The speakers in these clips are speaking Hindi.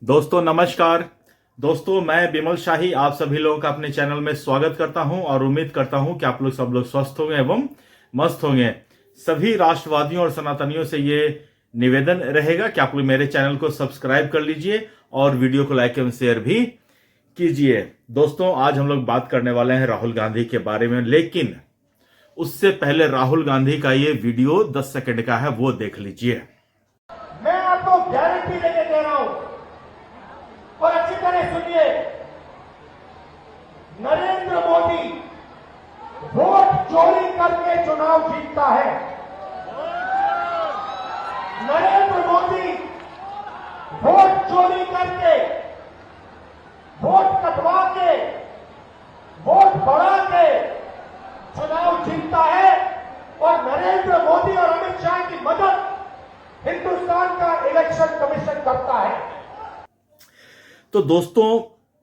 दोस्तों नमस्कार। दोस्तों मैं बिमल शाही आप सभी लोगों का अपने चैनल में स्वागत करता हूं और उम्मीद करता हूं कि आप लोग सब लोग स्वस्थ होंगे एवं मस्त होंगे। सभी राष्ट्रवादियों और सनातनियों से ये निवेदन रहेगा कि आप लोग मेरे चैनल को सब्सक्राइब कर लीजिए और वीडियो को लाइक एवं शेयर भी कीजिए। दोस्तों आज हम लोग बात करने वाले हैं राहुल गांधी के बारे में, लेकिन उससे पहले राहुल गांधी का ये वीडियो 10 सेकंड का है, वो देख लीजिए। मैं आपको गारंटी देके कह रहा हूं और अच्छी तरह सुनिए, नरेंद्र मोदी वोट चोरी करके चुनाव जीतता है। नरेंद्र मोदी वोट चोरी करके, वोट कटवा के, वोट बढ़ा के चुनाव जीतता है और नरेंद्र मोदी और अमित शाह की मदद हिंदुस्तान का इलेक्शन कमीशन करता है। तो दोस्तों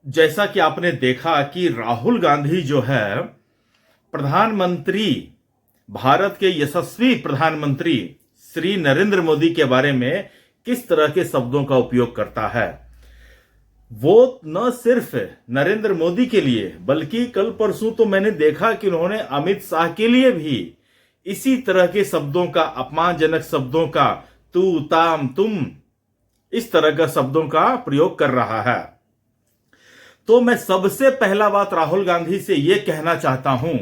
जैसा कि आपने देखा कि राहुल गांधी जो है प्रधानमंत्री, भारत के यशस्वी प्रधानमंत्री श्री नरेंद्र मोदी के बारे में किस तरह के शब्दों का उपयोग करता है। वो न सिर्फ नरेंद्र मोदी के लिए बल्कि कल परसों तो मैंने देखा कि उन्होंने अमित शाह के लिए भी इसी तरह के शब्दों का, अपमानजनक शब्दों का, तू ताम तुम, इस तरह का शब्दों का प्रयोग कर रहा है। तो मैं सबसे पहला बात राहुल गांधी से यह कहना चाहता हूं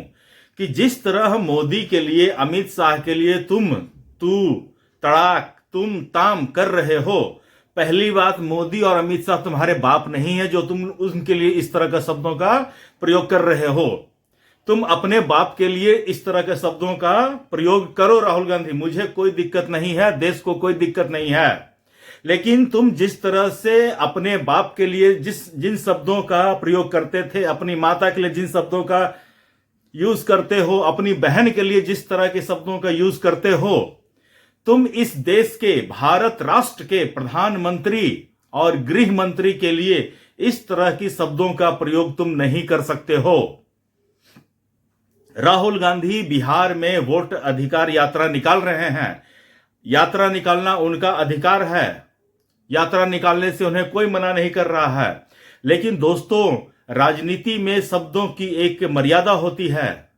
कि जिस तरह मोदी के लिए, अमित शाह के लिए तुम, तू, तड़ाक, तुम, ताम कर रहे हो, पहली बात मोदी और अमित शाह तुम्हारे बाप नहीं है जो तुम उनके लिए इस तरह का शब्दों का प्रयोग कर रहे हो। तुम अपने बाप के लिए इस तरह के शब्दों का प्रयोग करो राहुल गांधी, मुझे कोई दिक्कत नहीं है, देश को कोई दिक्कत नहीं है। लेकिन तुम जिस तरह से अपने बाप के लिए जिन शब्दों का प्रयोग करते थे, अपनी माता के लिए जिन शब्दों का यूज करते हो, अपनी बहन के लिए जिस तरह के शब्दों का यूज करते हो, तुम इस देश के, भारत राष्ट्र के प्रधानमंत्री और गृह मंत्री के लिए इस तरह की शब्दों का प्रयोग तुम नहीं कर सकते हो। राहुल गांधी बिहार में वोट अधिकार यात्रा निकाल रहे हैं। यात्रा निकालना उनका अधिकार है, यात्रा निकालने से उन्हें कोई मना नहीं कर रहा है। लेकिन दोस्तों राजनीति में शब्दों की एक मर्यादा होती है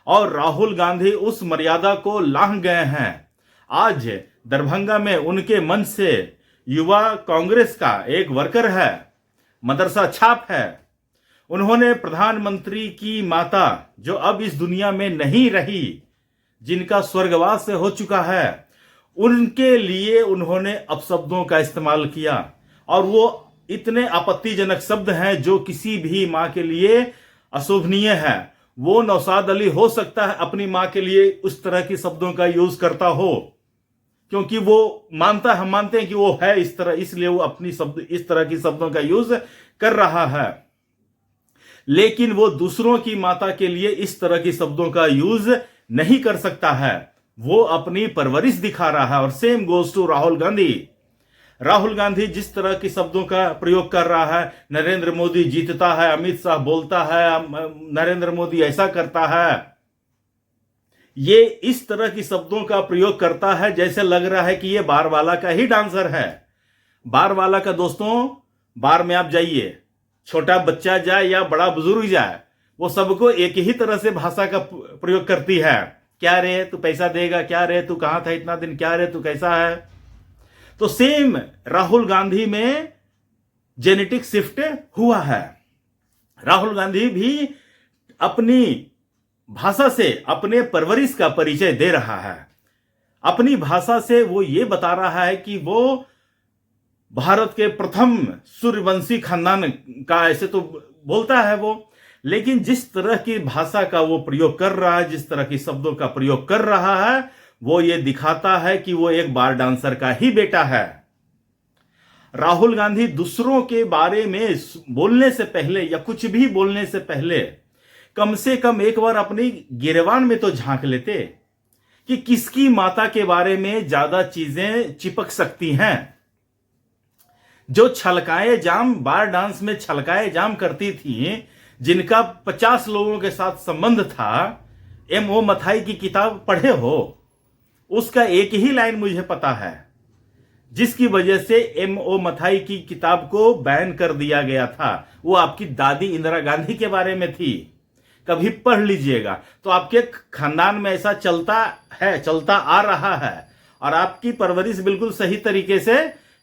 और राहुल गांधी उस मर्यादा को लांघ गए हैं। आज दरभंगा में उनके मंच से युवा कांग्रेस का एक वर्कर है, मदरसा छाप है, उन्होंने प्रधानमंत्री की माता जो अब इस दुनिया में नहीं रही, जिनका स्वर्गवास हो चुका है, उनके लिए उन्होंने अपशब्दों का इस्तेमाल किया और वो इतने आपत्तिजनक शब्द हैं जो किसी भी मां के लिए अशोभनीय है। वो नौशाद अली हो सकता है अपनी मां के लिए उस तरह के शब्दों का यूज करता हो, क्योंकि वो हम मानते हैं कि वो है इस तरह, इसलिए वो अपनी शब्द इस तरह की शब्दों का यूज कर रहा है। लेकिन वो दूसरों की माता के लिए इस तरह की शब्दों का यूज नहीं कर सकता है, वो अपनी परवरिश दिखा रहा है। और same goes to Rahul Gandhi. Rahul Gandhi जिस तरह के शब्दों का प्रयोग कर रहा है, नरेंद्र मोदी जीतता है, अमित शाह बोलता है, नरेंद्र मोदी ऐसा करता है, ये इस तरह की शब्दों का प्रयोग करता है जैसे लग रहा है कि ये बार वाला का ही डांसर है। बार वाला का दोस्तों, बार में आप जाइए, छोटा बच्चा जाए या बड़ा बुजुर्ग जाए, वो सबको एक ही तरह से भाषा का प्रयोग करती है। क्या रे तू पैसा देगा, क्या रे तू कहां था इतना दिन, क्या रे तू कैसा है। तो सेम राहुल गांधी में जेनेटिक शिफ्ट हुआ है। राहुल गांधी भी अपनी भाषा से अपने परवरिश का परिचय दे रहा है। अपनी भाषा से वो ये बता रहा है कि वो भारत के प्रथम सूर्यवंशी खानदान का, ऐसे तो बोलता है वो, लेकिन जिस तरह की भाषा का वो प्रयोग कर रहा है, जिस तरह के शब्दों का प्रयोग कर रहा है, वो ये दिखाता है कि वो एक बार डांसर का ही बेटा है। राहुल गांधी दूसरों के बारे में बोलने से पहले या कुछ भी बोलने से पहले कम से कम एक बार अपनी गिरबान में तो झांक लेते कि किसकी माता के बारे में ज्यादा चीजें चिपक सकती हैं। जो छलकाए जाम, बार डांस में छलकाए जाम करती थी, जिनका 50 लोगों के साथ संबंध था, M.O. मथाई की किताब पढ़े हो, उसका एक ही लाइन मुझे पता है, जिसकी वजह से M.O. मथाई की किताब को बैन कर दिया गया था। वो आपकी दादी इंदिरा गांधी के बारे में थी, कभी पढ़ लीजिएगा। तो आपके खानदान में ऐसा चलता आ रहा है और आपकी परवरिश बिल्कुल सही तरीके से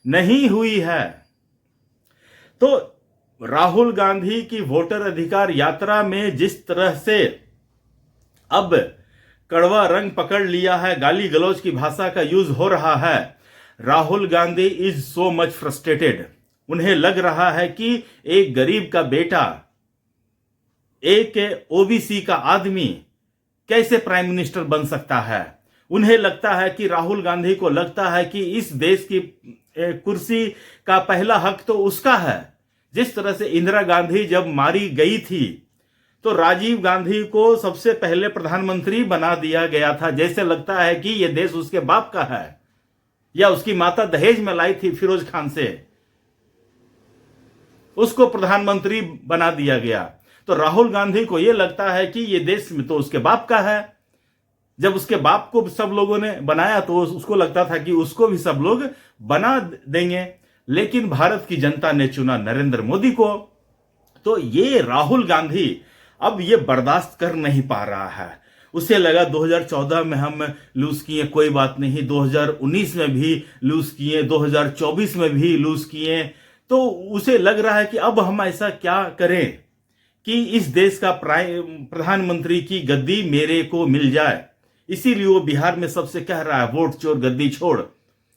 नहीं हुई है। तो राहुल गांधी की वोटर अधिकार यात्रा में जिस तरह से अब कड़वा रंग पकड़ लिया है, गाली गलौज की भाषा का यूज हो रहा है, Rahul Gandhi is so much frustrated. उन्हें लग रहा है कि एक गरीब का बेटा, एक ओबीसी का आदमी कैसे प्राइम मिनिस्टर बन सकता है। उन्हें लगता है कि राहुल गांधी को लगता है कि इस देश की कुर्सी का पहला हक तो उसका है। जिस तरह से इंदिरा गांधी जब मारी गई थी तो राजीव गांधी को सबसे पहले प्रधानमंत्री बना दिया गया था, जैसे लगता है कि यह देश उसके बाप का है या उसकी माता दहेज में लाई थी फिरोज खान से, उसको प्रधानमंत्री बना दिया गया। तो राहुल गांधी को यह लगता है कि यह देश में तो उसके बाप का है। जब उसके बाप को सब लोगों ने बनाया तो उसको लगता था कि उसको भी सब लोग बना देंगे, लेकिन भारत की जनता ने चुना नरेंद्र मोदी को। तो ये राहुल गांधी अब ये बर्दाश्त कर नहीं पा रहा है। उसे लगा 2014 में हम लूज किए, कोई बात नहीं, 2019 में भी लूज किए, 2024 में भी लूज किए। तो उसे लग रहा है कि अब हम ऐसा क्या करें कि इस देश का प्रधानमंत्री की गद्दी मेरे को मिल जाए। इसीलिए वो बिहार में सबसे कह रहा है वोट चोर गद्दी छोड़।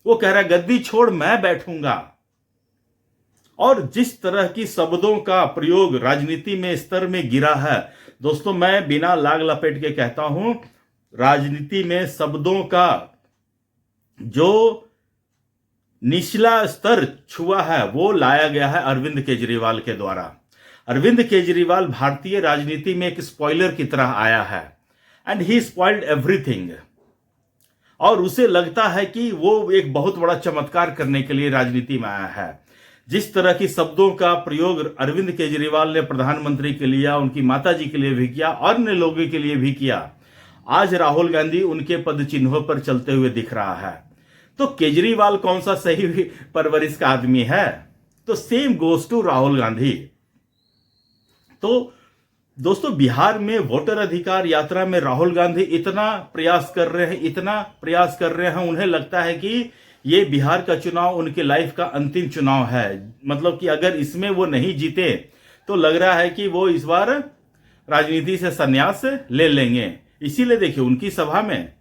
वो कह रहा है गद्दी छोड़ मैं बैठूंगा। और जिस तरह की शब्दों का प्रयोग राजनीति में स्तर में गिरा है, दोस्तों मैं बिना लाग लपेट के कहता हूं, राजनीति में शब्दों का जो निचला स्तर छुआ है वो लाया गया है अरविंद केजरीवाल के द्वारा। अरविंद केजरीवाल भारतीय राजनीति में एक स्पॉइलर की तरह आया है एंड ही स्पॉइल्ड एवरीथिंग। और उसे लगता है कि वो एक बहुत बड़ा चमत्कार करने के लिए राजनीति में आया है। जिस तरह की शब्दों का प्रयोग अरविंद केजरीवाल ने प्रधानमंत्री के लिए, उनकी माताजी के लिए भी किया, अन्य लोगों के लिए भी किया, आज राहुल गांधी उनके पद चिन्हों पर चलते हुए दिख रहा है। तो केजरीवाल कौन सा सही परवरिश का आदमी है? तो same goes to Rahul Gandhi. तो दोस्तों बिहार में वोटर अधिकार यात्रा में राहुल गांधी इतना प्रयास कर रहे हैं, उन्हें लगता है कि ये बिहार का चुनाव उनके लाइफ का अंतिम चुनाव है। मतलब कि अगर इसमें वो नहीं जीते तो लग रहा है कि वो इस बार राजनीति से संन्यास ले लेंगे। इसीलिए देखिए उनकी सभा में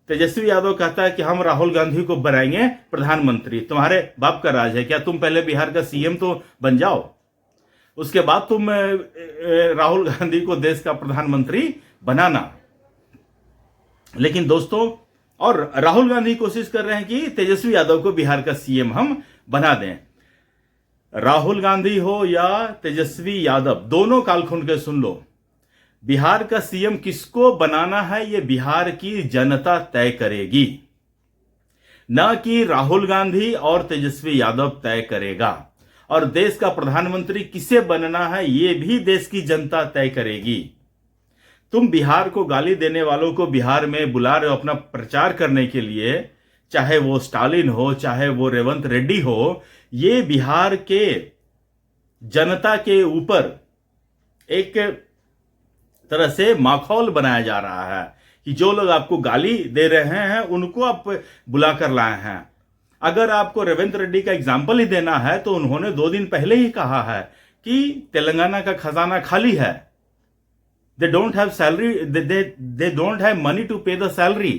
तेजस्वी यादव कहता है कि हम राहुल गांधी को बनाएंगे प्रधानमंत्री। तुम्हारे बाप का राज है क्या? तुम पहले बिहार का सीएम तो बन जाओ, उसके बाद तुम राहुल गांधी को देश का प्रधानमंत्री बनाना। लेकिन दोस्तों और राहुल गांधी कोशिश कर रहे हैं कि तेजस्वी यादव को बिहार का सीएम हम बना दें। राहुल गांधी हो या तेजस्वी यादव, दोनों कालखुन के सुन लो, बिहार का सीएम किसको बनाना है ये बिहार की जनता तय करेगी, ना कि राहुल गांधी और तेजस्वी यादव तय करेगा। और देश का प्रधानमंत्री किसे बनना है ये भी देश की जनता तय करेगी। तुम बिहार को गाली देने वालों को बिहार में बुला रहे हो अपना प्रचार करने के लिए, चाहे वो स्टालिन हो, चाहे वो रेवंत रेड्डी हो, ये बिहार के जनता के ऊपर एक तरह से माखौल बनाया जा रहा है कि जो लोग आपको गाली दे रहे हैं उनको आप बुलाकर लाए हैं। अगर आपको रेवंत रेड्डी का एग्जाम्पल ही देना है तो उन्होंने 2 दिन पहले ही कहा है कि तेलंगाना का खजाना खाली है, they don't have salary, they don't have money to pay the salary।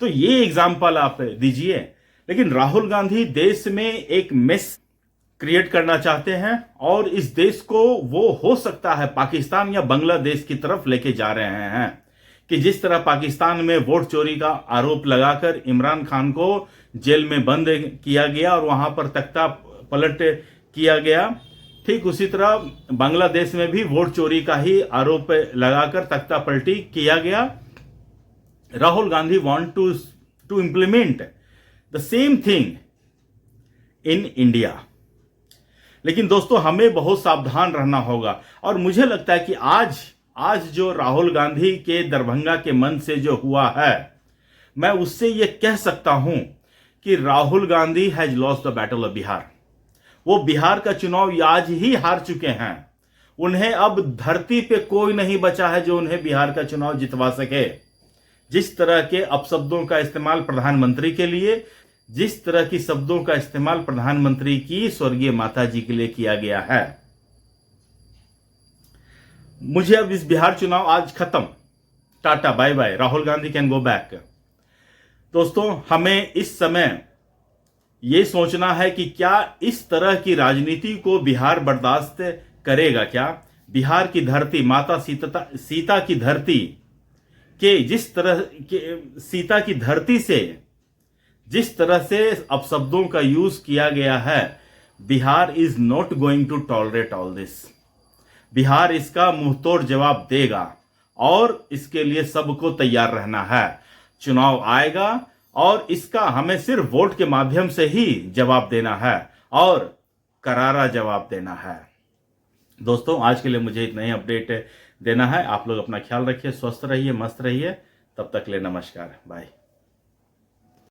तो ये एग्जाम्पल आप दीजिए। लेकिन राहुल गांधी देश में एक मेस क्रिएट करना चाहते हैं और इस देश को वो हो सकता है पाकिस्तान या बांग्लादेश की तरफ लेके जा रहे हैं कि जिस तरह पाकिस्तान में वोट चोरी का आरोप लगाकर इमरान खान को जेल में बंद किया गया और वहां पर तख्ता पलट किया गया, ठीक उसी तरह बांग्लादेश में भी वोट चोरी का ही आरोप लगाकर तख्ता पलटी किया गया। Rahul Gandhi want to implement the same thing in India. लेकिन दोस्तों हमें बहुत सावधान रहना होगा। और मुझे लगता है कि आज जो राहुल गांधी के दरभंगा के मन से जो हुआ है, मैं उससे ये कह सकता हूं कि Rahul Gandhi has lost the battle of Bihar. वो बिहार का चुनाव आज ही हार चुके हैं। उन्हें अब धरती पे कोई नहीं बचा है जो उन्हें बिहार का चुनाव जितवा सके। जिस तरह के अपशब्दों का इस्तेमाल प्रधानमंत्री के लिए, जिस तरह की शब्दों का इस्तेमाल प्रधानमंत्री की स्वर्गीय माता जी के लिए किया गया है, मुझे अब इस बिहार चुनाव आज खत्म, tata bye bye, Rahul Gandhi can go back. दोस्तों, हमें इस समय यह सोचना है कि क्या इस तरह की राजनीति को बिहार बर्दाश्त करेगा? क्या बिहार की धरती, माता सीता की धरती के जिस तरह के सीता की धरती से जिस तरह से अपशब्दों का यूज किया गया है, Bihar is not going to tolerate all this. Bihar इसका मुंहतोड़ जवाब देगा और इसके लिए सबको तैयार रहना है। चुनाव आएगा और इसका हमें सिर्फ वोट के माध्यम से ही जवाब देना है और करारा जवाब देना है। दोस्तों, आज के लिए मुझे इतना ही अपडेट देना है। आप लोग अपना ख्याल रखिए, स्वस्थ रहिए, मस्त रहिए। तब तक ले नमस्कार, बाय।